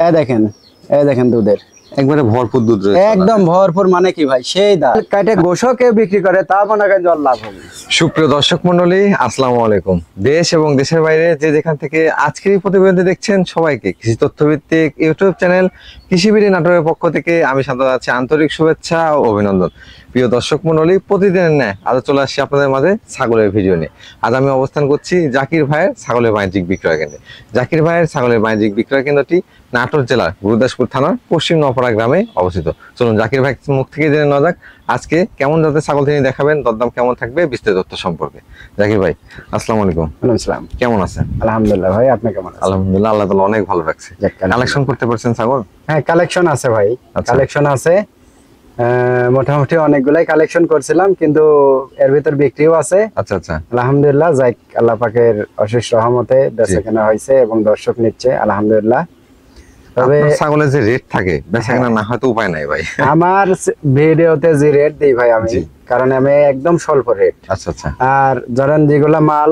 এই দেখেন দুধের একবারে ভরপুর দুধ রয়েছে, একদম ভরপুর। মানে কি ভাই, সেই দাম কাটে গোশকে বিক্রি করে, তা মনে করেন জল লাভ হবে। সুপ্রিয় দর্শক মন্ডলী, আসসালামু আলাইকুম। দেশ এবং দেশের বাইরে যে যেখান থেকে আজকের এই প্রতিবেদনটি দেখছেন, সবাইকে কৃষি তথ্যভিত্তিক ইউটিউব চ্যানেল কৃষিবিড়ি নাটোরের পক্ষ থেকে আমি সাদর আছি আন্তরিক শুভেচ্ছা ও অভিনন্দন। প্রিয় দর্শক মন্ডলী, প্রতিদিনের ন্যায় আজও চলে আসছি আপনাদের মাঝে ছাগলের ভিডিও নিয়ে। আজ আমি অবস্থান করছি জাকির ভাইয়ের ছাগলের বাণিজ্যিক বিক্রয় কেন্দ্রে। জাকির ভাইয়ের ছাগলের বাণিজ্যিক বিক্রয় কেন্দ্রটি নাটোর জেলার গুরুদাসপুর থানার পশ্চিম নওপাড়া গ্রামে অবস্থিত। চলুন জাকির ভাই মুখ থেকে জেনে নেওয়া যাক আজকে কেমন জাতের ছাগল তিনি দেখাবেন, দরদাম কেমন থাকবে, বিস্তারিত তথ্য সম্পর্কে। জাকির ভাই, আসসালামু আলাইকুম। ওয়ালাইকুম, কেমন আছেন? আলহামদুলিল্লাহ ভাই, আপনি কেমন আছেন? আলহামদুলিল্লাহ, আল্লাহ তাআলা অনেক ভালো রাখছে। কালেকশন করতে পারছেন ছাগল? হ্যাঁ, কালেকশন আছে ভাই, কালেকশন আছে। মোটামুটি অনেকগুলাই কালেকশন করছিলাম, কিন্তু এর ভিতর বিক্রিও আছে। আচ্ছা আচ্ছা, আলহামদুলিল্লাহ, যাই আল্লাহ পাকের অশেষ রহমতে বেচাকেনা হয়েছে এবং দর্শক নিচ্ছে, আলহামদুলিল্লাহ। তবে ছাগলের যে রেট থাকে, বেচাকেনা না হয়তো উপায় নাই ভাই। আমার ভিডিওতে যে রেট দিই ভাই আমি, কারণ আমি একদম স্বল্প রেট। আচ্ছা আচ্ছা। আর ধরেন যেগুলা মাল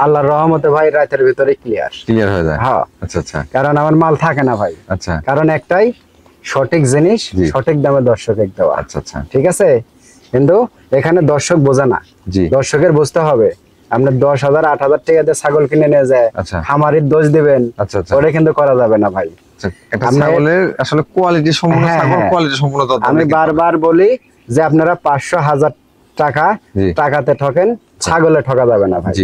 আল্লাহর রহমতে ভাই রাতের ভিতরে ক্লিয়ার হয়ে যায়। হ্যাঁ, আচ্ছা আচ্ছা। কারণ আমার মাল থাকে না ভাই। আচ্ছা, কারণ একটাই, সঠিক জিনিস সঠিক দামে দর্শকের দেওয়া। আচ্ছা আচ্ছা, ঠিক আছে। কিন্তু এখানে দর্শক বোঝে না, দর্শকের বুঝতে হবে। আপনি 10,000 8,000 টাকা দিয়ে ছাগল কিনে নিয়ে যায় খামারির দোষ দিবেন, ওটা কিন্তু করা যাবে না ভাই। ছাগলের আসলে কোয়ালিটি সম্পূর্ণ, ছাগল কোয়ালিটি সম্পূর্ণ। আমি বারবার বলি যে আপনারা 500,000 টাকাতে ঠকেন, ছাগলে ঠকা যাবে না ভাই।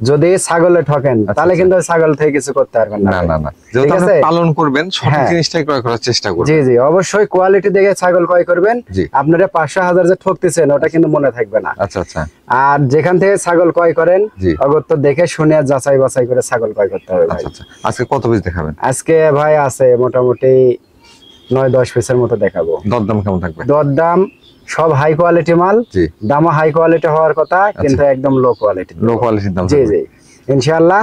যদি ছাগলে ঠকেন তাহলে কিন্তু ছাগল থেকে কিছু করতে পারবেন না। না না, যেহেতু আপনি পালন করবেন, সঠিক জিনিসটাই ক্রয় করার চেষ্টা করবেন। জি জি, অবশ্যই কোয়ালিটি দেখে ছাগল ক্রয় করবেন। আপনারা 500,000 যে ঠকতেছেন ওটা কিন্তু মনে থাকবে না। আচ্ছা আচ্ছা। আর যেখান থেকে ছাগল ক্রয় করেন, অগত্য দেখে শুনে যাচাই বাছাই করে ছাগল ক্রয় করতে হবে ভাই। আচ্ছা, আজকে কত পিস দেখাবেন? আজকে ভাই আছে মোটামুটি 9-10 পিসের মতো দেখাবো। দরদাম কেমন থাকবে? দরদাম সব হাই কোয়ালিটি মাল, দামও হাই কোয়ালিটি হওয়ার কথা, কিন্তু একদম লো কোয়ালিটি। লো কোয়ালিটির দাম? জি জি, ইনশাআল্লাহ।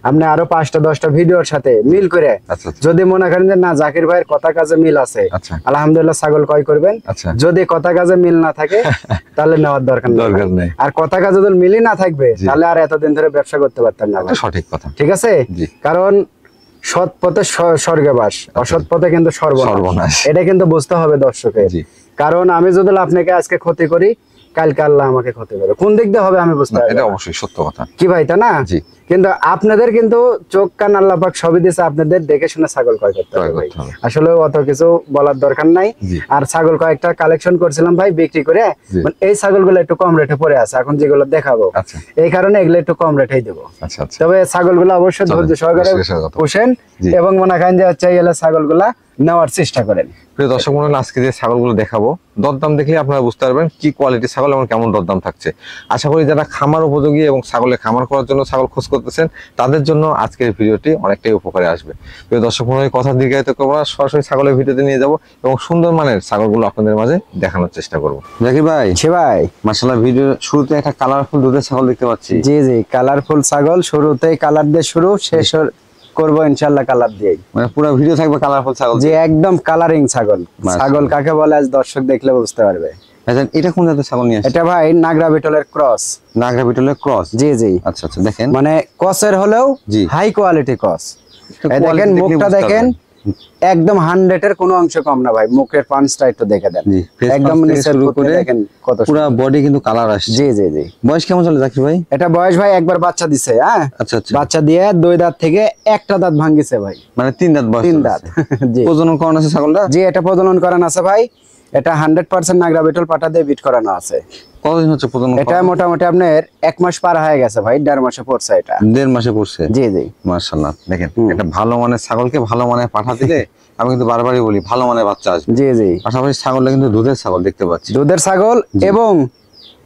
আপনি আরো 5টা-10টা ভিডিওর সাথে মিল করে যদি মনে করেন যে না জাকির ভাইয়ের কথা কাজে মিল আছে, আলহামদুলিল্লাহ ছাগল ক্রয় করবেন। যদি কথা কাজে মিল না থাকে তাহলে নেওয়ার দরকার নেই। আর কথা কাজে যদি মিলই না থাকবে তাহলে আর এতদিন ধরে ব্যবসা করতে পারতেন না। সঠিক কথা। ঠিক আছে। কারণ সৎ পথে স্বর্গবাস, অসৎ পথে কিন্তু সর্বনাশ। এটা কিন্তু বুঝতে হবে দর্শকের। কারণ আমি যদি আপনাকে আজকে ক্ষতি করি, কালকে আল্লাহ আমাকে ক্ষতি করবে। কোন দিক দিয়ে হবে আমি বুঝতে পারি। এটা অবশ্যই সত্য কথা কি ভাই, তা না? কিন্তু আপনাদের কিন্তু চোখ কান আল্লাহ পাক সবই দিয়েছে, আপনাদের দেখে শুনে ছাগল ক্রয় করতে হবে। আসলে অত কিছু বলার দরকার নাই। আর ছাগল কয়েকটা কালেকশন করছিলাম ভাই বিক্রি করে, মানে এই ছাগলগুলো একটু কম রেটে পড়ে আছে, এখন যেগুলো দেখাবো এই কারণে এগুলো একটু কম রেটেই দেবো। তবে ছাগলগুলো অবশ্যই ধৈর্য সহকারে পোষেন এবং মনে করেন যে ছাগলগুলা নেওয়ার চেষ্টা করেন। প্রিয় দর্শক মণ্ডলী, আজকে যে ছাগলগুলো দেখাবো, দরদাম দেখলে আপনারা বুঝতে পারবেন কি কোয়ালিটি ছাগল এবং কেমন দরদাম থাকছে। আশা করি যারা খামার উপযোগী এবং ছাগলের খামার করার জন্য ছাগল খোঁজ করতেছেন, তাদের জন্য আজকের ভিডিওটি অনেকটাই উপকারে আসবে। প্রিয় দর্শক মণ্ডলী, কথা দীর্ঘায়িত করবো না, সরাসরি ছাগলের ভিডিওতে নিয়ে যাবো এবং সুন্দর মানের ছাগলগুলো আপনাদের মাঝে দেখানোর চেষ্টা করবো। জাকির ভাই, ভাই মাশাআল্লাহ, ভিডিও শুরুতে একটা কালারফুল দুধের ছাগল দেখতে পাচ্ছি। জি জি, কালারফুল ছাগল। শুরুতেই কালার দিয়ে শুরু, শেষ করবো ইনশাআল্লাহ কালার দিয়ে। মানে পুরো ভিডিও থাকবে কালারফুল ছাগল? জি, একদম কালারিং ছাগল। ছাগল কাকে বলে আজ দর্শক দেখলে বুঝতে পারবে। এটা কোন জাতের ছাগল নিয়ে আসছে? এটা ভাই নাগরা বিটলের ক্রস। নাগরা বিটলের ক্রস? জি জি। আচ্ছা আচ্ছা, দেখেন মানে ক্রসের হলেও হাই কোয়ালিটি ক্রস। দেখেন মুখটা দেখেন, একদম 100 এর কোনো অংশ কম না ভাই। মুখের পাঁচটা একটু দেখে দেন, একদম নিচে শুরু করে দেখেন কত পুরো বডি কিন্তু কালার আসছে। জি জি জি। বয়স কেমন চলে জাকির ভাই? এটা বয়স ভাই একবার বাচ্চা দিছে। হ্যাঁ, আচ্ছা আচ্ছা। বাচ্চা দিয়ে 2 দাঁত থেকে একটা দাঁত ভাঙিছে ভাই। মানে 3 দাঁত বয়স? 3 দাঁত। জি। প্রজনন করানো আছে ছাগলটা? জি, এটা প্রজনন করানো আছে ভাই। এটা 100% নাগরা বিটল পাঠা দিয়ে বিট করানো আছে। কতদিন হচ্ছে প্রজনন? এটা মোটামুটি আপনার 1 মাস পার হয়ে গেছে ভাই, 1.5 মাসে পড়ছে। এটা 1.5 মাসে পড়ছে? জি জি। মাশাআল্লাহ, দেখেন এটা ভালো মানের ছাগলকে ভালো মানের পাঠা দিলে আমি কিন্তু বারবারই বলি ভালো মানের বাচ্চা আসবে। জি জি। পাশাপাশি ছাগলটা কিন্তু দুধের ছাগল দেখতে পাচ্ছি। দুধের ছাগল। এবং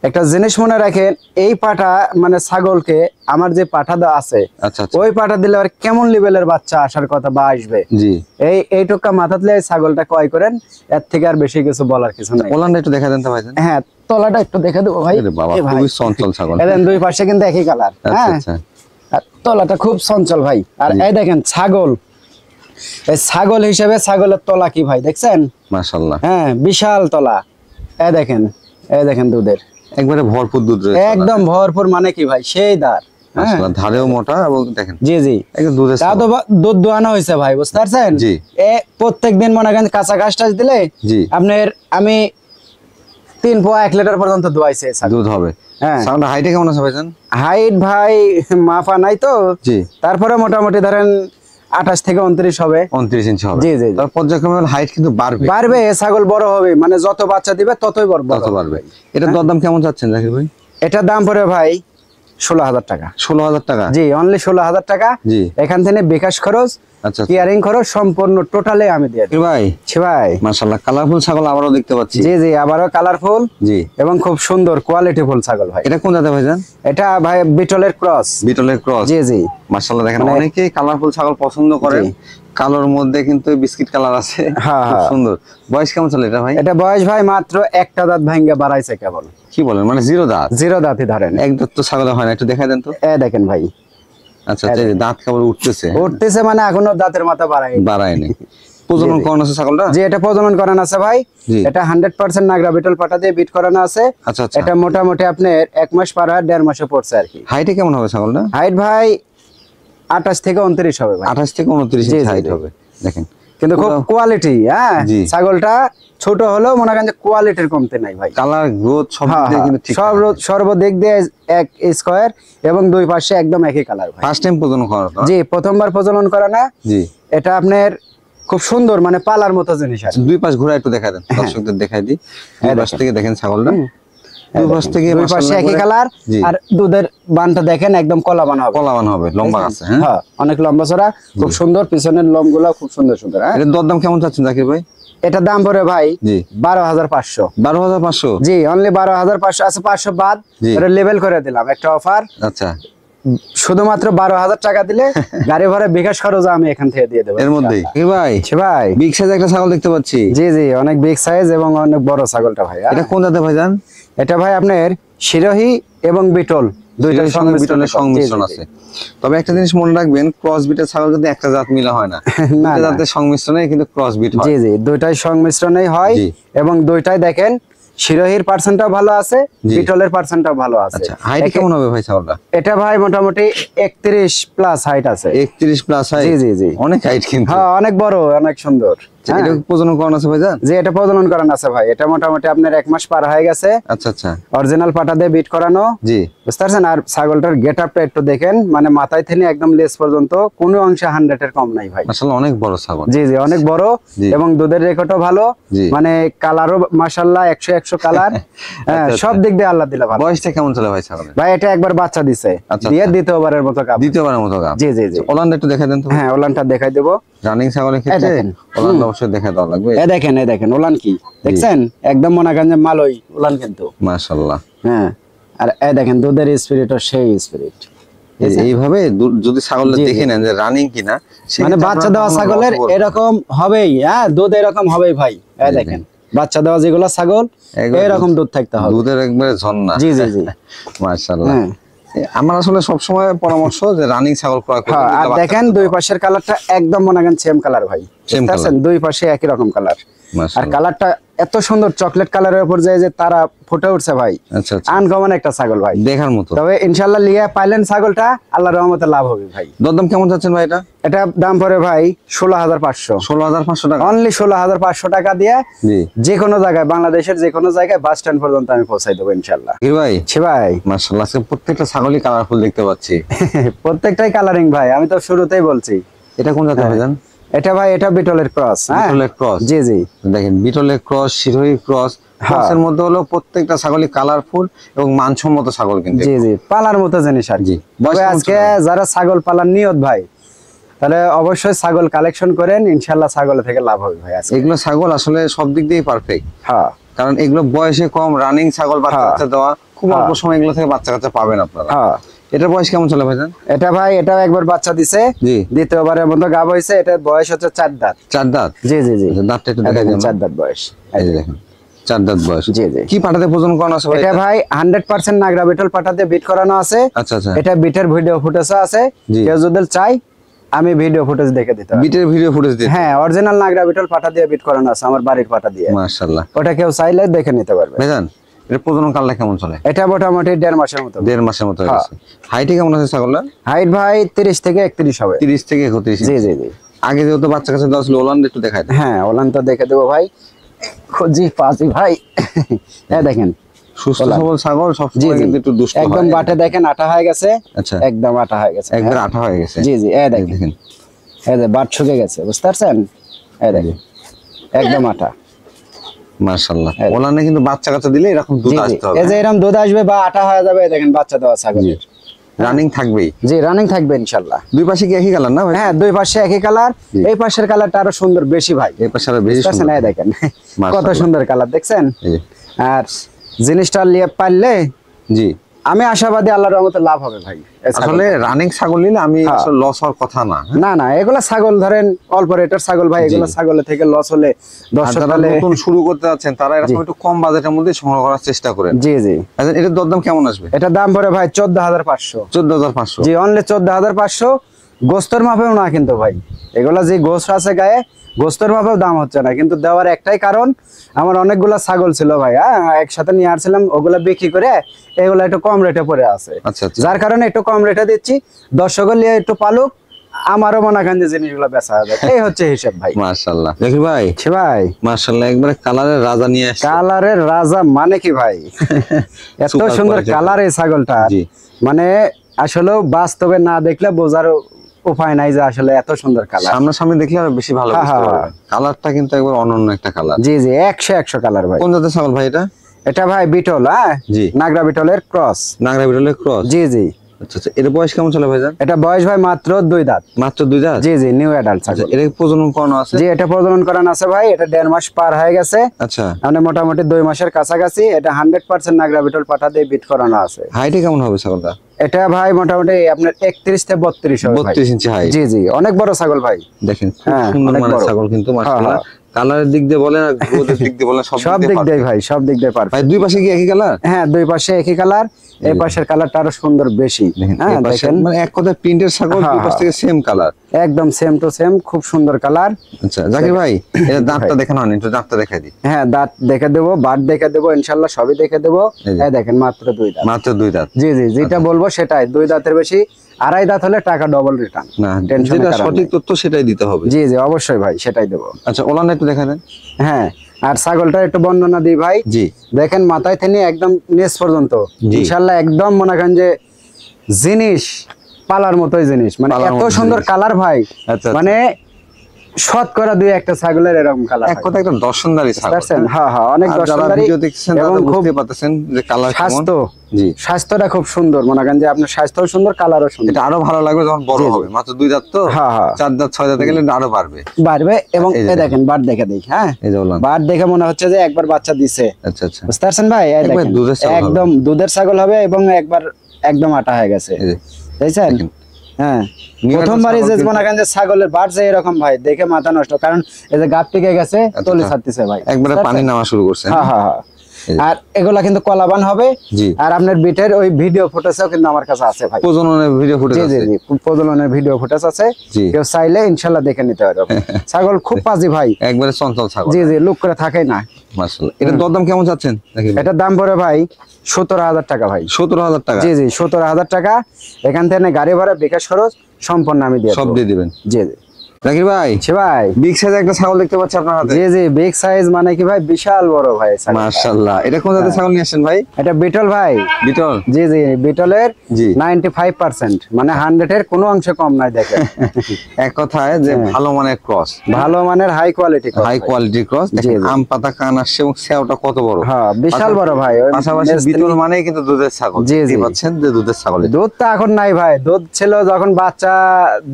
একটা জিনিস মনে রাখেন, এই পাঠা মানে ছাগলকে আমার যে পাঠা দেওয়া আছে, ওই পাঠা দিলে আর কেমন লেভেলের বাচ্চা আসার কথা বা আসবে, জি এইটুকা মাথাতে ছাগলটা ক্রয় করেন। এর থেকে আর বেশি কিছু বলার কিছু নাই। ওলানটা একটু দেখা দেন তো ভাই। হ্যাঁ, তলাটা একটু দেখে দেবো ভাই। বাবা, খুবই চঞ্চল ছাগল। এদেন দুই পাশে কিন্তু একই কালার। হ্যাঁ, তলাটা খুব চঞ্চল ভাই। আর এই দেখেন ছাগল, এই ছাগল হিসেবে ছাগলের তলা কি ভাই দেখছেন? মাশাআল্লাহ, হ্যাঁ, বিশাল তলা। এই দেখেন দুধের একবারে ভরপুর দুধ রয়েছে, একদম ভরপুর। মানে কি ভাই, সেই দাঁত। মাশাআল্লাহ, ধারেও মোটা এবং দেখেন জি জি একদম দুধের তা তো দুধ দোয়ানো হয়েছে ভাই, বুঝতে পারছেন? জি। প্রত্যেক দিন মনে করেন কাঁচা ঘাস টাস দিলে জি আপনার আমি 3 পোয়া 1 লিটার পর্যন্ত দোয়াইছে ছাগল। দুধ হবে। হ্যাঁ, ছাগলটা হাইটে কেমন আছে ভাইজান? হাইট ভাই মাফা নাই তো, জি তারপরে মোটামুটি ধরেন 28 থেকে 29 হবে। 29 ইঞ্চি হবে। জি জি জি। তার পর্যায়ক্রমে হাইট কিন্তু বাড়বে বাড়বে, এ ছাগল বড় হবে, মানে যত বাচ্চা দিবে ততই বড় তত বাড়বে। এটা দরদাম কেমন চাচ্ছেন জাকির ভাই? এটার দাম পড়ে ভাই 16,000 টাকা। 16,000 টাকা? জি, অনলি 16,000 টাকা। জি। এখান থেকে বিকাশ খরচ, আচ্ছা কেয়ারিং খরচ সম্পূর্ণ টোটালে আমি দিয়ে দিই। জাকির ভাই ছি ভাই। মাশাআল্লাহ, কালারফুল ছাগল আবারও দেখতে পাচ্ছি। জি জি, আবারও কালারফুল জি। এবং খুব সুন্দর কোয়ালিটি ফুল ছাগল ভাই। এটা কোন জাতের ভাইজান? এটা ভাই বিটলের ক্রস। বিটলের ক্রস? জি জি। মাশাআল্লাহ, দেখেন মানে- অনেকেই কালারফুল ছাগল পছন্দ করেন। জি। কালোর মধ্যে কিন্তু বিস্কিট কালার আছে, হ্যাঁ, খুব হ্যাঁ। সুন্দর। বয়স কেমন চলে এটা ভাই? এটা বয়স ভাই মাত্র একটা দাঁত ভাঙ্গা বাড়াইছে কেবল। কি বলেন, মানে জিরো দাঁত? 0 দাঁতই ধরেন। এক দাঁত তো ছাগল হয় না, একটু দেখাই দেন তো। দেখেন ভাই, আচ্ছা আচ্ছা, এই যে দাঁত কেবল উঠতেছে, উঠতেছে মানে এখনো দাঁতের মাথা বাড়াই। বাড়ায়নি। প্রজনন জি, জি। করানো আছে ছাগলটা? যে এটা প্রজনন করানো আছে ভাই। জি। এটা 100% নাগরা বিটল পাটা দিয়ে বিট করানো আছে। আচ্ছা আচ্ছা। এটা মোটামুটি আপনার 1 মাস পার হয়, 1.5 মাসে পড়ছে আর কি। হাইটে কেমন হবে ছাগলটা? হাইট ভাই 28 থেকে 29 হবে ভাই। 28 থেকে 29 জি, ইঞ্চি জি, হাইট জি। হবে। দেখেন কিন্তু খুব কোয়ালিটি, হ্যাঁ জি। ছাগলটা ছোট হলেও মনে করেন যে কোয়ালিটির কমতে নাই ভাই। কালার, গ্রোথ সব দিক দিয়ে কিন্তু ঠিক। সর্বদিক দিয়ে এক স্কয়ার এবং দুই পাশে একদম একই কালার ভাই। ফার্স্ট টাইম প্রজনন করানো? জি, প্রথমবার প্রজনন করা না। জি। এটা আপনার খুব সুন্দর, মানে পালার মতো জিনিস আর কি। দুই পাশ ঘুরে একটু দেখাই দেন, দর্শকদের দেখাই দিই। দুই পাশ থেকে দেখেন ছাগলটা, দুই পাশ থেকে দুই পাশে মাশাআল্লাহ একই করে- কালার। জি। আর দুধের বানটা দেখেন একদম কলাবান হবে। কলাবান হবে, লম্বা আছে। হ্যাঁ, হ্যাঁ, অনেক লম্বা চড়া, খুব সুন্দর, পিছনের লোমগুলো খুব সুন্দর সুন্দর। হ্যাঁ, এটার দরদাম কেমন চাচ্ছেন জাকির ভাই? এটা দাম পড়ে ভাই জি। 12,500। 12,500? জি, অনলি 12,500 আছে, 500 বাদ। জি। এটা লেভেল করে দিলাম, একটা অফার। আচ্ছা, শুধুমাত্র 12,000 টাকা দিলে গাড়ি ভাড়া বিকাশ খরচ আমি এখান থেকে দিয়ে দেবো এর মধ্যেই। জাকির ভাই ছি ভাই। বিগ সাইজ একটা ছাগল দেখতে পাচ্ছি। জি জি, অনেক বিগ সাইজ এবং অনেক বড় ছাগলটা ভাই। এটা কোন জাতের ভাইজান? এটা ভাই আপনার শিরোহী এবং বিটল দুইটার এটার সঙ্গে বিটলের সংমিশ্রণ জি, জি, আছে। তবে একটা জিনিস মনে রাখবেন, ক্রস বিটের ছাগল কিন্তু একটা জাত মিলা হয় না, না, দুইটা না। জাতের সংমিশ্রণে কিন্তু ক্রস বিট হয়। জি জি, দুইটাই সংমিশ্রণেই হয়। জি। এবং দুইটাই দেখেন শিরোহীর পার্সেন্টটাও ভালো আছে, জি। বিটলের পার্সেন্টটাও ভালো আছে। আচ্ছা, হাইট কেমন হবে ভাই ছাগলটা? এটা ভাই মোটামুটি 31 প্লাস হাইট আছে। 31 প্লাস হাইট? জি, জি, জি। অনেক হাইট কিন্তু। হ্যাঁ, অনেক বড়, অনেক সুন্দর। হ্যাঁ। এটা প্রজনন করানো আছে ভাইজান? যে এটা প্রজনন করানো আছে ভাই, এটা মোটামুটি আপনার 1 মাস পার হয়ে গেছে। আচ্ছা আচ্ছা। অরিজিনাল পাটা দিয়ে বিট করানো। জি। বুঝতে পারছেন? আর ছাগলটার গেট আপটা একটু দেখেন, মানে মাথায় থেকে একদম লেজ পর্যন্ত কোনো অংশে 100 এর কম নাই ভাই। মাশাআল্লাহ, অনেক বড় ছাগল। জি জি, অনেক বড়। জি। এবং দুধের রেকর্ডও ভালো, জি। মানে কালারও মাশাআল্লাহ 100 কালার। হ্যাঁ, আচ্ছা, সব দিক দিয়ে আল্লাহ দিলে ভালো। বয়সটা কেমন চলে ভাই ছাগলের? ভাই এটা একবার বাচ্চা দিছে, আচ্ছা, দিয়ে আচ্ছা। দ্বিতীয়বারের মতো গাব। দ্বিতীয়বারের মতো গাব? জি জি জি। ওলানটা একটু দেখাই দেন তো। হ্যাঁ, ওলানটা দেখাই দেবো। রানিং ছাগলের ক্ষেত্রে দেখেন। ওলানটা অবশ্যই দেখাই দেওয়া লাগবে। এই দেখেন ওলান কি দেখছেন, একদম মনে করেন যে মালই ওলান কিন্তু। মাশাআল্লাহ। হ্যাঁ, আর এই দেখেন দুধের স্পিরিটও সেই স্পিরিট। এইভাবে যদি ছাগলটা জি, জি। দেখে নেন যে রানিং কিনা, মানে সেক্ষেত্রে বাচ্চা আপনার দেওয়া কোনো ছাগলের লস হবে না। এরকম হবেই। হ্যাঁ, দুধ এরকম হবেই ভাই। এই জি, দেখেন বাচ্চা দেওয়া যেগুলো ছাগল, একবারে এরকম দুধ থাকতে হবে। দুধের একবারে ঝর্ণা। জি জি জি। মাশাআল্লাহ। হ্যাঁ। আমার আসলে সবসময় পরামর্শ যে রানিং ছাগল ক্রয় করতে। হ্যাঁ, আর দেখেন দুই পাশের কালারটা একদম মনে করেন সেম কালার ভাই। Same বুঝতে পারছেন? দুই পাশে একই রকম কালার। আর মাশাআল্লাহ। কালারটা এত সুন্দর চকলেট কালারের উপর যায় যে তারা ফুটে উঠছে ভাই। আচ্ছা আচ্ছা, আনকমন একটা ছাগল ভাই। দেখার মতো। তবে ইনশাআল্লাহ লিয়া পাইলেন ছাগলটা, আল্লাহর রহমতে লাভ হবে ভাই। দরদাম কেমন যাচ্ছেন ভাই এটা? এটা দাম পড়ে ভাই 16,500। 16,500 টাকা? অনলি 16,500 টাকা দিয়ে জি। যে কোনো জায়গায়, বাংলাদেশের যে কোনো জায়গায় বাস স্ট্যান্ড পর্যন্ত আমি পৌঁছাই দেবো ইনশাআল্লাহ। জাকির ভাই ছি ভাই। মাশাআল্লাহ, আজকে প্রত্যেকটা ছাগলই কালারফুল দেখতে পাচ্ছি। প্রত্যেকটাই কালারিং ভাই, আমি তো শুরুতেই বলছি। এটা কোন জাতের ভাইজান? এটা ভাই, এটা বিটলের ক্রস। হ্যাঁ, বিটলের ক্রস? জি জি। দেখেন বিটলের ক্রস, শিরোহী ক্রস, ক্রসের মধ্যে হলো প্রত্যেকটা ছাগলই কালারফুল এবং মানসম্মত ছাগল কিন্তু। জি জি, পালার মতো জিনিস আর জি। কি। বয়স তবে কেমন আজকে চলে? যারা ছাগল পালার নিয়ত ভাই, তাহলে অবশ্যই ছাগল কালেকশন করেন, ইনশাআল্লাহ ছাগল থেকে লাভ হবে ভাই আজকে। এগুলো ছাগল আসলে সব দিক দিয়ে পারফেক্ট, হ্যাঁ কারণ এগুলো বয়সে কম, রানিং ছাগল, বাচ্চা হ্যাঁ। কাচ্চা দেওয়া, খুব হ্যাঁ। অল্প সময় এগুলো থেকে বাচ্চা কাচ্চা পাবেন আপনারা। হ্যাঁ। এটার বয়স কেমন চলে ভাইজান? এটা ভাই, এটাও একবার বাচ্চা দিছে, জি। দ্বিতীয়বারের মতো গাব হয়েছে। এটা বয়স হচ্ছে 4 দাঁত। 4 দাঁত? জি জি জি। আচ্ছা, দাঁতটা একটু এই দেখাই দেখেন, দিন। 4 দাঁত বয়স। এই যে দেখেন 4 দাঁত বয়স। জি জি। কি পাঠাতে প্রজনন করানো আছে ভাই? এটা ভাই 100% নাগরা বিটল পাটা দিয়ে বিট করানো আছে। আচ্ছা আচ্ছা। এটা বিটের ভিডিও ফুটেজ আছে, জি। কেউ যদি চাই আমি ভিডিও ফুটেজ দেখে দিতে পারি। বিটের ভিডিও ফুটেজ দিতে? হ্যাঁ, অরিজিনাল নাগরা বিটল পাটা দিয়ে বিট করানো আছে, আমার বাড়ির পাটা দিয়ে। মাশাআল্লাহ। ওটা কেউ চাইলে দেখে নিতে পারবে। ভাইজান এটা প্রজনন কালটা কেমন চলে? এটা মোটামুটি 1.5 মাসের মতো। 1.5 মাসের মতো হয়ে গেছে। হাইটে কেমন আছে ছাগলটা? হাইট ভাই 30 থেকে 31 হবে। 30 থেকে 31। জি জি জি। আগে যেহেতু বাচ্চা কাছে দেওয়া ছিল, ওলান একটু দেখাই দেন। হ্যাঁ ওলান তো দেখে দেবো ভাই। খুঁজি পাজি ভাই। এই দেখেন সুস্থ সবল ছাগল জি সবসময় জি কিন্তু একটু দুষ্ট হয়। একদম বাটে দেখেন আটা হয়ে গেছে। আচ্ছা, একদম আটা হয়ে গেছে, একবার আঠা হয়ে গেছে। জি জি। এই এই দেখেন দেখেন, এই যে বাট শুকে গেছে, বুঝতে পারছেন? এই দেখেন একদম আটা। মাশাআল্লাহ। ওলানে কিন্তু বাচ্চা কাচ্চা দিলে এরকম দুধ জি জি আসতে হবে। এই যে এরকম দুধ আসবে বা আটা হয়ে যাবে। এই দেখেন বাচ্চা দেওয়া ছাগলের রানিং থাকবেই। জি রানিং থাকবে ইনশাআল্লাহ। দুই পাশে কি একই কালার না ভাই? হ্যাঁ দুই পাশে একই কালার। এই পাশের কালারটা আরো সুন্দর বেশি ভাই। এই পাশে আরো বেশি সুন্দর। এই দেখেন কত মাশাআল্লাহ। সুন্দর কালার দেখছেন। জি আর জিনিসটা নিয়ে পারলে জি, আমি আশাবাদী আল্লাহর রহমতে লাভ হবে ভাই। এই ছাগল- আসলে রানিং ছাগল নিলে আমি হ্যাঁ। আসলে লস হওয়ার কথা না। না না এগুলা ছাগল ধরেন অল্প রেটের ছাগল ভাই। এগুলা ছাগলের থেকে লস হলে আর দর্শক যারা হলে নতুন শুরু করতে যাচ্ছেন তারা এরকম একটু কম বাজেটের মধ্যে সংগ্রহ করার চেষ্টা করেন। জি জি। আচ্ছা, এটার দরদাম কেমন আসবে? এটা দাম পড়ে ভাই 14,500। 14,500। জি অনলি 14,500। গোস্তর মাপেও না কিন্তু ভাই। এগুলা যে গোস্ত আছে গায়ে, গোস্তর মাপেও দাম হচ্ছে না। কিন্তু দেওয়ার একটাই কারণ, আমার অনেকগুলা ছাগল ছিল ভাই। হ্যাঁ একসাথে নিয়ে আসছিলাম, ওগুলা বিক্রি করে এগুলা একটু কম রেটে পড়ে আছে। আচ্ছা আচ্ছা, যার কারণে একটু কম রেটে দিচ্ছি। দর্শকের লিয়ে একটু পালুক, আমারও মনে করেন যে জিনিসগুলো বেচা হবে। এই হচ্ছে হিসাব ভাই। মাশাআল্লাহ। দেখি ভাই, ছি ভাই মাশাআল্লাহ, একবারে কালারের রাজা নিয়ে আসছে। কালারের রাজা মানে কি ভাই? এত Super সুন্দর quality। কালার এই ছাগলটা, জি। মানে আসলে বাস্তবে না দেখলে বোঝার উপায় নাই যে আসলে এত সুন্দর কালার। সামনাসামনি দেখলে আরো বেশি ভালো হ্যাঁ, বুঝতে হ্যাঁ, পারবেন। কালারটা কিন্তু একবার অনন্য একটা কালার। জি জি 100 কালার ভাই। কোন জাতের ছাগল ভাই এটা? এটা ভাই বিটল, হ্যাঁ জি। নাগরা বিটলের ক্রস। নাগরা বিটলের ক্রস। জি জি। আচ্ছা আচ্ছা, এর বয়স কেমন চলে ভাইজান? এটা বয়স ভাই মাত্র 2 দাঁত। মাত্র 2 দাঁত। জি জি নিউ অ্যাডাল্ট আচ্ছা, ছাগল। এর প্রজনন করানো আছে? জি এটা প্রজনন করানো আছে ভাই। এটা 1.5 মাস পার হয়ে গেছে। আচ্ছা, মানে মোটামুটি 2 মাসের কাছাকাছি। এটা 100% নাগরা বিটল পাঠা দিয়ে বিট করানো আছে। হাইটে কেমন হবে ছাগলটা? এটা ভাই মোটামুটি আপনার 31 থেকে 32 হবে ভাই। 32 ইঞ্চি হাইট। জি জি অনেক বড় ছাগল ভাই। দেখেন খুব হ্যাঁ, সুন্দর অনেক মানের বড়। ছাগল কিন্তু মাশাআল্লাহ। হ্যাঁ, কালারের দিক দিয়ে বলেন আর গ্রোথের দিক দিয়ে বলেন, সব সব দিক দিয়ে ভাই, সব দিক দিয়ে পারফেক্ট। ভাই দুই পাশে কি একই কালার? হ্যাঁ দুই পাশে একই কালার। এই পাশের কালারটা আরো সুন্দর বেশি। হ্যাঁ এই পাশে দেখেন মানে এক কথায় প্রিন্টের ছাগল, দুই পাশ থেকে সেম কালার, একদম সেম টু সেম, খুব সুন্দর কালার। আচ্ছা জাকির ভাই, এটা দাঁতটা দেখানো হয়নি, একটু দাঁতটা দেখাই দিই। হ্যাঁ দাঁত দেখে দেবো, বাট দেখে দেবো, ইনশাল্লাহ সবই দেখে দেবো। এই যে। এই দেখেন মাত্র 2 দাঁত। মাত্র 2 দাঁত। জি জি যেটা বলবো সেটাই। 2 দাঁতের বেশি 2.5 দাঁত হলে টাকা ডবল রিটার্ন। না, টেনশনের যেটা কারণ সঠিক নেই। তথ্য সেটাই দিতে হবে। জি জি অবশ্যই ভাই সেটাই দেবো। আচ্ছা, ওলানটা একটু দেখা দেন। হ্যাঁ আর ছাগলটা একটু বর্ণনা দিই ভাই। জি। দেখেন মাথায় থেকে একদম নেস পর্যন্ত জি। ইনশাল্লাহ একদম মনে করেন যে জিনিস পালার মতোই জিনিস। মানে পালার এত মতো সুন্দর জিনিস। কালার ভাই। আচ্ছা, মানে শতকরা 2-1টা ছাগলের এরকম কালার। এক কথা একটা দর্শনদারি ছাগল। বুঝছেন? হ্যাঁ হ্যাঁ অনেক আর যারা দর্শনদারি ভিডিও দেখছেন এবং তারা খুব বুঝতে পারতেছেন যে কালার কেমন। স্বাস্থ্য, জি। স্বাস্থ্যটা খুব সুন্দর। মনে করেন যে আপনার স্বাস্থ্যও সুন্দর, কালারও সুন্দর। এটা আরো ভালো লাগবে যখন বড় হবে। মাত্র 2 দাঁত তো, হ্যাঁ, হ্যাঁ। 4 দাঁত 6 দাঁতে গেলে আরো বাড়বে। বাড়বে। এবং এই যে এই দেখেন বাট দেখে দেই। হ্যাঁ এই যে ওলান। বাট দেখে মনে হচ্ছে যে একবার বাচ্চা দিছে। আচ্ছা আচ্ছা, বুঝতে পারছেন ভাই? এই একবার দেখেন দুধের ছাগল হবে। একদম দুধের ছাগল হবে এবং একবার একদম আটা হয়ে গেছে। এই যে দেখছেন? দেখেন। হ্যাঁ নিউ প্রথমবারই ছাগল যে কিন্তু- মনে করেন যে ছাগলের বাট যে এরকম ভাই দেখে মাথা নষ্ট। কারণ এই যে গাপ টিকে গেছে, তলি ছাড়তেছে ভাই। একবারে বুঝতে পানি পারছেন? নামা শুরু করছে। হ্যাঁ হ্যাঁ হ্যাঁ। এই যে। আর এগুলা কিন্তু কলাবান হবে। জি। আর আপনার বিটের ওই ভিডিও ফুটেজও কিন্তু আমার কাছে আছে ভাই। প্রজননের ভিডিও ফুটেজ জি জি আছে। জি প্রজননের ভিডিও ফুটেজ আছে। জি। কেউ চাইলে ইনশাল্লাহ দেখে নিতে পারবে। ছাগল খুব পাজি ভাই। একবারে চঞ্চল ছাগল। জি জি লুক করে থাকে না। মাশাআল্লাহ। এটা দরদাম কেমন চাচ্ছেন নাকি? এটার দাম পড়ে ভাই 17,000 টাকা ভাই। 17,000 টাকা। জি জি 17,000 টাকা। এখান থেকে গাড়ি ভাড়া, বিকাশ খরচ সম্পূর্ণ আমি দিয়ে সব দেবো। দিয়ে দিবেন। জি জি জাকির ভাই, ছি ভাই। বিগ সাইজ একটা ছাগল দেখতে পাচ্ছি আপনার হাতে। জি জি বিগ সাইজ মানে কি ভাই বিশাল বড় ভাই ছাগলটা। মাশাআল্লাহ। এটা কোন জাতের ছাগল নিয়ে আসেন ভাই? এটা বিটল ভাই। বিটল। জি জি বিটলের জি। 95% মানে 100 এর কোনো অংশে কম নাই দেখেন। এক কথায় যে ভালো মানের ক্রস, ভালো মানের high quality. High quality cross. দেখেন জি। আম পাতা কান আসছে এবং সেওটা কত বড়। হ্যাঁ বিশাল বড় ভাই। ওই পাশাপাশি নেস্ট বিটল মানে কিন্তু দুধের ছাগল। জি, জি। দেখতে পাচ্ছেন যে দুধের ছাগল। দুধ তো এখন নাই ভাই। দুধ ছিল যখন বাচ্চা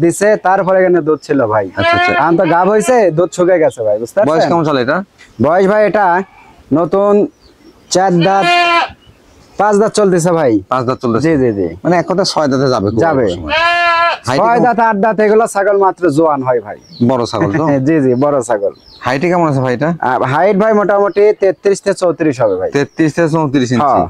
দিছে, তারপরে এখানে দুধ ছিল ভাই। আচ্ছা আচ্ছা। এখন তো গাব হয়েছে, দুধ শুকিয়ে গেছে ভাই। বুঝতে বয়স পারছেন? কেমন চলে এটা? বয়স ভাই এটা নতুন 4 দাঁত 5 দাঁত চলতেছে ভাই। 5 দাঁত চলতেছে। জি জি জি মানে এক কথা 6 দাঁতে যাবে খুব যাবে। অল্প সময়। হাইটে 6 কেমন? দাঁত 8 দাঁত এগুলো ছাগল মাত্র জোয়ান হয় ভাই। বড় ছাগল তো। জি জি বড় ছাগল। হাইটে কেমন আছে ভাই এটা? হাইট ভাই মোটামুটি 33 থেকে 34 হবে ভাই। 33 থেকে 34 ইঞ্চি। হ্যাঁ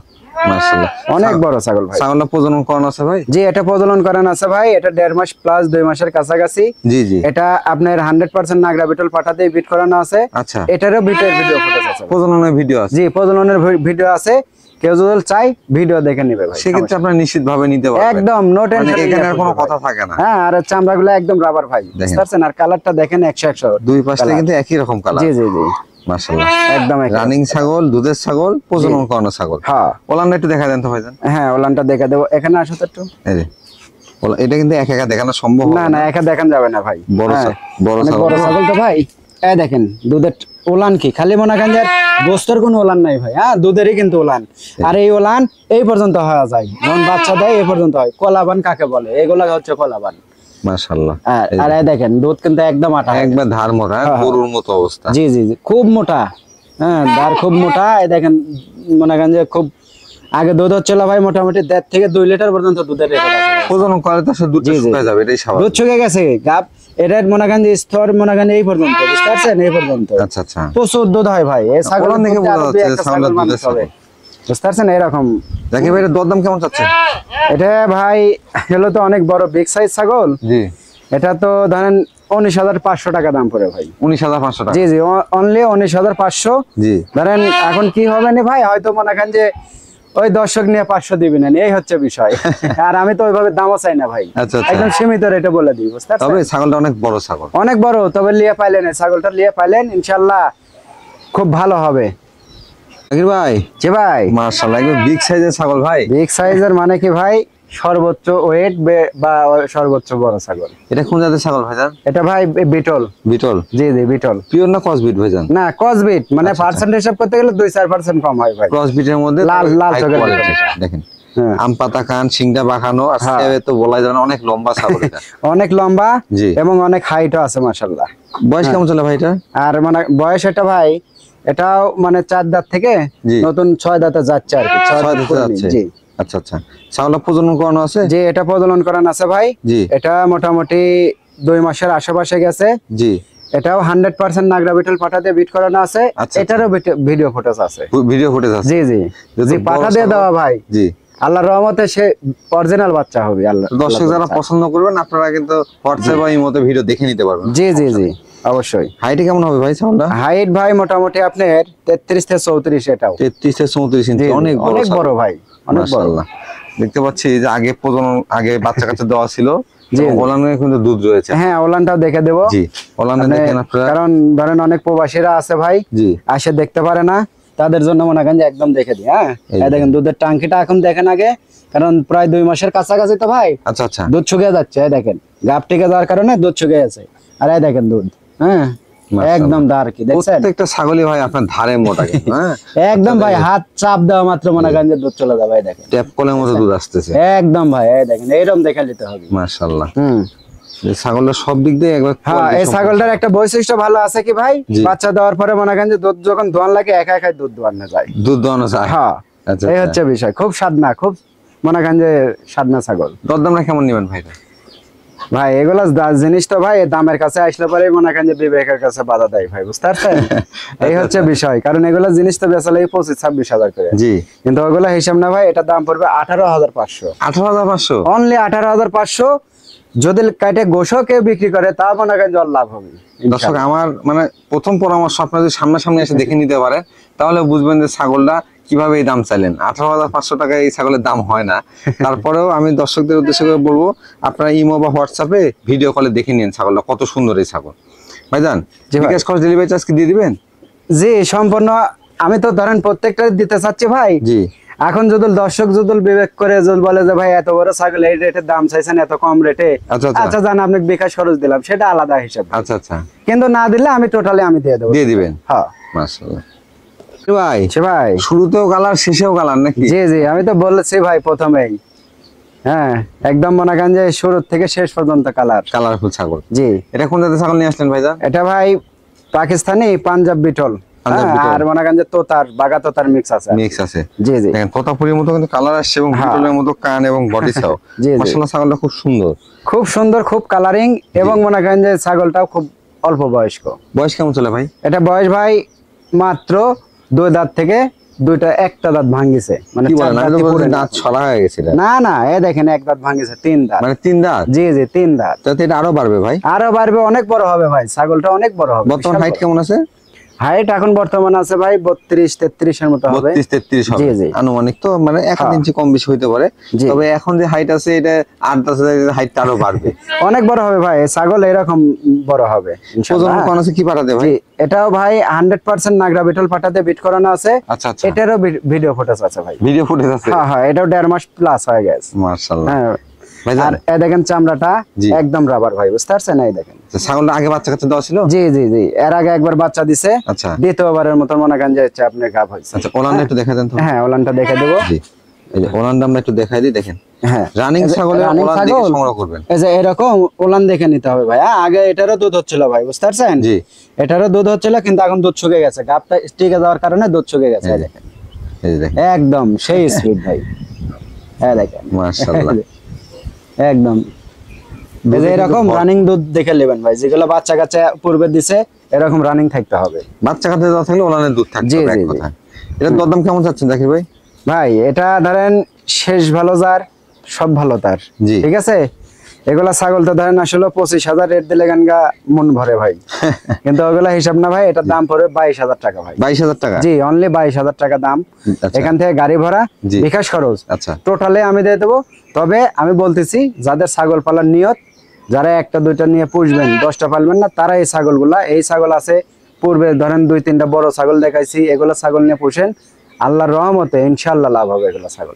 মাশাআল্লাহ অনেক বড় ছাগল ভাই। ছাগলটা প্রজনন করানো আছে ভাই? জি, এটা প্রজনন করানো আছে ভাই। এটা 1.5 মাস প্লাস 2 মাসের কাছাকাছি। জি জি। এটা আপনার 100% নাগরা বিটল পাঠাতেই বিট করানো আছে। আচ্ছা, এটারও বিটের ভিডিও ফুটেজ আছে। প্রজননের ভিডিও আছে? জি, প্রজননের ভিডিও আছে। কেউ যদি চাই ভিডিও দেখে নেবে ভাই। সেক্ষেত্রে আপনারা নিশ্চিত ভাবে নিতে পারবেন, একদম নো টেনশন, এখানে আর কোনো কথা থাকে না। হ্যাঁ, আর চামড়াগুলো একদম রাবার ভাই, বুঝতে পারছেন? আর কালারটা দেখেন 100 দুই পাশে কিন্তু একই রকম কালার। জি জি জি, মাশাআল্লাহ একদম একই। রানিং ছাগল, দুধের ছাগল, প্রজনন করানো ছাগল। হ্যাঁ, ওলানটা একটু দেখা দেন তো ভাইজান। হ্যাঁ, ওলানটা দেখে দেবো। এখানে আসো তো একটু। এই যে এটা কিন্তু একা একা দেখানো সম্ভব না না, একা দেখান যাবে না ভাই। বড় বড় অনেক বড় ছাগল তো ভাই। এই দেখেন দুধের ওলান কি, খালি মনে করেন যে গোস্তের কোনো ওলান নাই ভাই। হ্যাঁ, দুধেরই কিন্তু ওলান। আর এই ওলান এই পর্যন্ত হওয়া যায়, যখন বাচ্চা দেয় এই পর্যন্ত হয়। কলাবান কাকে বলে? এগুলা হচ্ছে কলাবান। মাশাআল্লাহ। আর এই দেখেন দুধ কিন্তু একদম আটা, একবার ধার মোটা, গরুর মতো অবস্থা। জি জি জি, খুব মোটা। হ্যাঁ, ধার খুব মোটা। এই দেখেন মনে করেন যে খুব আগে দুধ হচ্ছিল ভাই মোটামুটি 1.5 থেকে 2 লিটার পর্যন্ত দুধের রেকর্ড আছে। প্রজনন করে তো দুধ শুকিয়ে যাবে, এটাই স্বাভাবিক। দুধ শুকিয়ে গেছে গাব। এটা মনে করেন যে স্তর মনে করেন এই পর্যন্ত, বুঝতে পারছেন? এই পর্যন্ত। আচ্ছা আচ্ছা। প্রচুর দুধ হয় ভাই এই ছাগল থেকে বোঝা যাচ্ছে ছাগলের দুধের হবে, বুঝতে পারছেন? এরকম। জাকির ভাই, এর দরদাম কেমন চাচ্ছে? এটা ভাই হলো তো অনেক বড় বিগ সাইজ ছাগল। জি, এটা তো ধরেন 19,500 টাকা দাম পড়ে ভাই। 19,500 টাকা? জি জি, অনলি 19,500। জি। ধরেন এখন কি হবে না ভাই, হয়তো মনে করেন যে ওই দর্শক নিয়ে 500 দিবেন না, এই হচ্ছে বিষয়। আর আমি তো ওইভাবে দামও চাই না ভাই, আচ্ছা আচ্ছা। একদম সীমিত রেটে বলে দিই, বুঝতে পারছেন? তবে ছাগলটা অনেক বড় ছাগল, অনেক বড়। তবে লিয়ে পাইলেন, এই ছাগলটা লিয়ে পাইলেন ইনশাআল্লাহ খুব ভালো হবে। জাকির ভাই, জি ভাই, মাশাআল্লাহ একদম বিগ সাইজের ছাগল ভাই। বিগ সাইজের মানে কি ভাই? সর্বোচ্চ ওয়েট বা সর্বোচ্চ বড় ছাগল। এটা কোন জাতের ছাগল ভাইজান? এটা ভাই বিটল। বিটল? জি জি, বিটল। পিওর না ক্রস বিট ভাইজান? না, ক্রস বিট মানে পার্সেন্ট হিসাব করতে গেলে 2-4% কম হয় ভাই। ক্রস বিটের মধ্যে লাল লাল high চোখের quality। বিটল। দেখেন হ্যাঁ, আম পাতা কান, সিংটা বাঁকানো, আর সেভাবে তো বলা যায় না, অনেক লম্বা ছাগল এটা। অনেক লম্বা জি। এবং অনেক হাইটও আছে মাশাআল্লাহ। বয়স কেমন চলে ভাই এটা? আর মানে বয়স এটা ভাই, এটাও মানে 4 দাঁত থেকে জি। নতুন 6 দাঁতে যাচ্ছে আর কি। 6 দিতে যাচ্ছে? জি আচ্ছা আচ্ছা। ছাগলটা প্রজনন করানো আছে? জি, এটা প্রজনন করানো আছে ভাই। জি। এটা মোটামুটি 2 মাসের আশেপাশে গেছে। জি। এটাও 100% নাগরা বিটল পাঠাতে বিট করানো আছে। আচ্ছা, এটারও ভিডিও ফুটেজ আছে। ভিডিও ফুটেজ আছে? জি জি জি, পাঠা দিয়ে দেওয়া ভাই। জি। আল্লাহর রহমতে সে অরিজিনাল বাচ্চা হবে। আল্লাহ দর্শক যারা পছন্দ করবেন আপনারা কিন্তু হোয়াটসঅ্যাপ বা ইমোতে ভিডিও দেখে নিতে পারবেন। জি জি জি, অবশ্যই। হাইটে কেমন হবে ভাই ছাগলটা? হাইট ভাই মোটামুটি আপনার 33 থেকে 34। এটাও 33 থেকে 34 ইঞ্চি, জি, অনেক বড় অনেক বড় ছাগল। ভাই, অনেক বড়। মাশাআল্লাহ। দেখতে পাচ্ছি যে আগে প্রজনন, আগে বাচ্চা কাচ্চা দেওয়া ছিল, জি। ওলানে কিন্তু দুধ রয়েছে। হ্যাঁ, ওলানটাও দেখে দেবো। জি, ওলানে মানে দেখেন আপনারা। কারণ ধরেন অনেক প্রবাসীরা আছে ভাই, জি। আসে দেখতে পারে না, তাদের জন্য মনে করেন যে একদম দেখে দিই। হ্যাঁ, এই দেখেন দুধের টাঙ্কিটা এখন দেখেন আগে, কারণ প্রায় 2 মাসের কাছাকাছি তো ভাই। আচ্ছা আচ্ছা। দুধ শুকিয়ে যাচ্ছে, এই দেখেন গাপ টিকে যাওয়ার কারণে দুধ শুকিয়ে গেছে। আর এই দেখেন দুধ, হ্যাঁ একদম দার কি দেখছেন? প্রত্যেকটা ছাগলই ভাই আপনার ধারে মোটা কিন্তু, হ্যাঁ একদম ভাই, হাত চাপ দেওয়া মাত্র মনে করেন যে দুধ চলে যাবে। এই দেখেন ট্যাপ কলের মতো দুধ আসতেছে। একদম ভাই, এই দেখেন এইরকম দেখে নিতে হবে। মাশাআল্লাহ। হুম, এই ছাগলটা সব দিক দিয়ে একবার হ্যাঁ, এই ছাগলটার একটা বৈশিষ্ট্য ভালো আছে কি ভাই, জি। বাচ্চা দেওয়ার পরে মনে করেন যে দুধ যখন দোয়ান লাগে একা একাই দুধ দোয়ানো যায়। দুধ দোয়ানো যায়? হ্যাঁ, আচ্ছা এই আচ্ছা। হচ্ছে বিষয়। খুব সাদনা, খুব মনে করেন যে সাদনা ছাগল। দরদামটা কেমন নেবেন ভাই? ভাই এগুলা জিনিস তো ভাই দামের কাছে আসলে পরে মনে করেন যে বিবেকের কাছে বাধা দেয় ভাই, বুঝতে পারছেন? এই হচ্ছে বিষয়। কারণ এগুলা জিনিস তো বেচালে 25-26 হাজার করে। জি। কিন্তু ওগুলা হিসাব না ভাই, এটা দাম পড়বে 18,500। 18,500? অনলি 18,500। যদি কাটে গোশো কেউ বিক্রি করে তা মনে করেন জল লাভ হবে। দর্শক, আমার মানে প্রথম পরামর্শ, আপনারা যদি সামনাসামনি এসে দেখে নিতে পারেন তাহলে বুঝবেন যে ছাগলটা কিভাবে এই দাম চাইলেন। 18,500 টাকা এই ছাগলের দাম হয় না। তারপরেও আমি দর্শকদের উদ্দেশ্য করে বলবো, আপনারা ইমো বা হোয়াটসঅ্যাপে ভিডিও কলে দেখে নিন ছাগলটা কত সুন্দর এই ছাগল। ভাইজান, বিকাশ খরচ ডেলিভারি চার্জ কি দিয়ে দিবেন? জি, সম্পূর্ণ। আমি তো ধরেন প্রত্যেকটা দিতে চাচ্ছি ভাই। জি। এখন যদি দর্শক যদি বিবেক করে যদি বলে যে ভাই এত বড় ছাগল এই রেটের দাম চাইছেন এত কম রেটে, আচ্ছা আচ্ছা। আচ্ছা জান আপনাকে বিকাশ খরচ দিলাম, সেটা আলাদা হিসাব। আচ্ছা আচ্ছা। কিন্তু না দিলে আমি টোটালি আমি দিয়ে দেবো। দিয়ে দিবেন? হ্যাঁ। মাশাআল্লাহ। ভাই, ভাই শুরুতেও কালার শেষেও কালার নাকি? জি জি, আমি তো বলেছি ভাই প্রথমেই। হ্যাঁ, একদম মনে করেন যে শুরু থেকে শেষ পর্যন্ত কালার। কালারফুল ছাগল। জি। এটা কোন জাতের ছাগল নিয়ে আসলেন ভাইজান? এটা ভাই পাকিস্তানি পাঞ্জাব বিটল। আর মনে করেন যে তোতার, বাগা তোতার মিক্স আছে। মিক্স আছে। জি জি। দেখেন তোতাপুরির মতো কিন্তু কালার আসছে এবং বিটলের মতো কান এবং বডি ছাও। জি জি। মাশাআল্লাহ, ছাগলটা খুব সুন্দর। খুব সুন্দর, খুব কালারিং, এবং মনে করেন যে ছাগলটাও খুব অল্প বয়স্ক। বয়স কেমন চলে ভাই? এটা বয়স ভাই মাত্র 2 দাঁত থেকে দুইটা একটা দাঁত ভাঙিছে, মানে কি চার বলেন, আমি তো দাঁতই বলছি পুরে দাঁত গেছে। ছড়া হয়ে গেছিল। না না, এই দেখেন এক দাঁত ভাঙিছে, 3 দাঁত। মানে 3 দাঁত? জি জি 3 দাঁত। তাতে এটা আরো বাড়বে ভাই? আরো বাড়বে, অনেক বড় হবে ভাই, ছাগলটা অনেক বড় হবে। বর্তমান হাইট কেমন আছে? হাইট এখন বর্তমান আছে ভাই 32-33 এর মতো হবে। 32-33 হবে জি জি আনুমানিক, তো মানে 1 হ্যাঁ। ইঞ্চি কম বেশি হইতে পারে। জি। তবে এখন যে হাইট আছে এটা 8-10 হাইটটা আরো বাড়বে। অনেক বড় হবে ভাই, এই ছাগল এরকম বড় হবে ইনশাআল্লাহ। প্রজনন কোন আছে কি পাঠাতে ভাই? জি, এটাও ভাই 100% নাগরা বিটল পাটাতে বিট করানো আছে। আচ্ছা আচ্ছা, এটারও ভিডিও ফুটেজ আছে ভাই। ভিডিও ফুটেজ আছে? হ্যাঁ হ্যাঁ, এটাও 1.5 মাস প্লাস হয়ে গেছে। মাশাআল্লাহ হ্যাঁ, ভাইজান। আর এই দেখেন চামড়াটা জি। একদম রাবার ভাই, বুঝতে পারছেন? এই দেখেন। তো ছাগলটা আগে বাচ্চা কাচ্চা দেওয়া ছিল? জি জি জি, এর আগে একবার বাচ্চা দিছে, আচ্ছা দ্বিতীয়বারের মতো মনে করেন যে হচ্ছে আপনার গাব হয়েছে। আচ্ছা, ওলানটা একটু দেখা দেন তো। হ্যাঁ, ওলানটা দেখে দেবো। জি, এই যে ওলানটা আমরা একটু দেখাই দিই, দেখেন হ্যাঁ, রানিং এই যে ছাগলের running ওলান দেখে ছাগল, সংগ্রহ করবেন। এই যে এরকম ওলান দেখে নিতে হবে ভাই। হ্যাঁ, আগে এটারও দুধ হচ্ছিল ভাই, বুঝতে পারছেন? জি। এটারও দুধ হচ্ছিল, কিন্তু এখন দুধ শুকিয়ে গেছে, গাবটা স্টিকে যাওয়ার কারণে দুধ শুকিয়ে গেছে। এই দেখেন, এই যে দেখেন একদম সেই স্পিড ভাই। এই দেখেন মাশাআল্লাহ। একদম। এই যে এরকম রানিং দুধ দেখে নেবেন ভাই, যেগুলো বাচ্চা কাচ্চা পূর্বে দিছে এরকম রানিং থাকতে হবে। বাচ্চা কাচ্চা দেওয়া থাকলে ওলানের দুধ থাকবে জি, এক জি, জি। কথা। এটা দরদাম কেমন চাচ্ছেন জাকির ভাই? ভাই এটা ধরেন শেষ ভালো যার সব ভালো তার, জি। ঠিক আছে? এগুলা ছাগল তো ধরেন আসলে 25,000 রেট দিলে গানগা মন ভরে ভাই, কিন্তু ওগুলা হিসাব না ভাই, এটার দাম পড়বে 22,000 টাকা ভাই। 22,000 টাকা? জি, অনলি 22,000 টাকা দাম। আচ্ছা। এখান থেকে গাড়ি ভাড়া, জি। বিকাশ খরচ আচ্ছা টোটালে আমি দিয়ে দেবো। তবে আমি বলতেছি, যাদের ছাগল পালার নিয়ত, যারা একটা দুইটা নিয়ে পুষবেন, 10টা পালবেন না, তারা এই ছাগলগুলা, এই ছাগল আছে পূর্বে ধরেন 2-3টা বড় ছাগল দেখাইছি, এগুলা ছাগল নিয়ে পুষেন, আল্লাহর রহমতে ইনশাআল্লাহ লাভ হবে এগুলা ছাগল।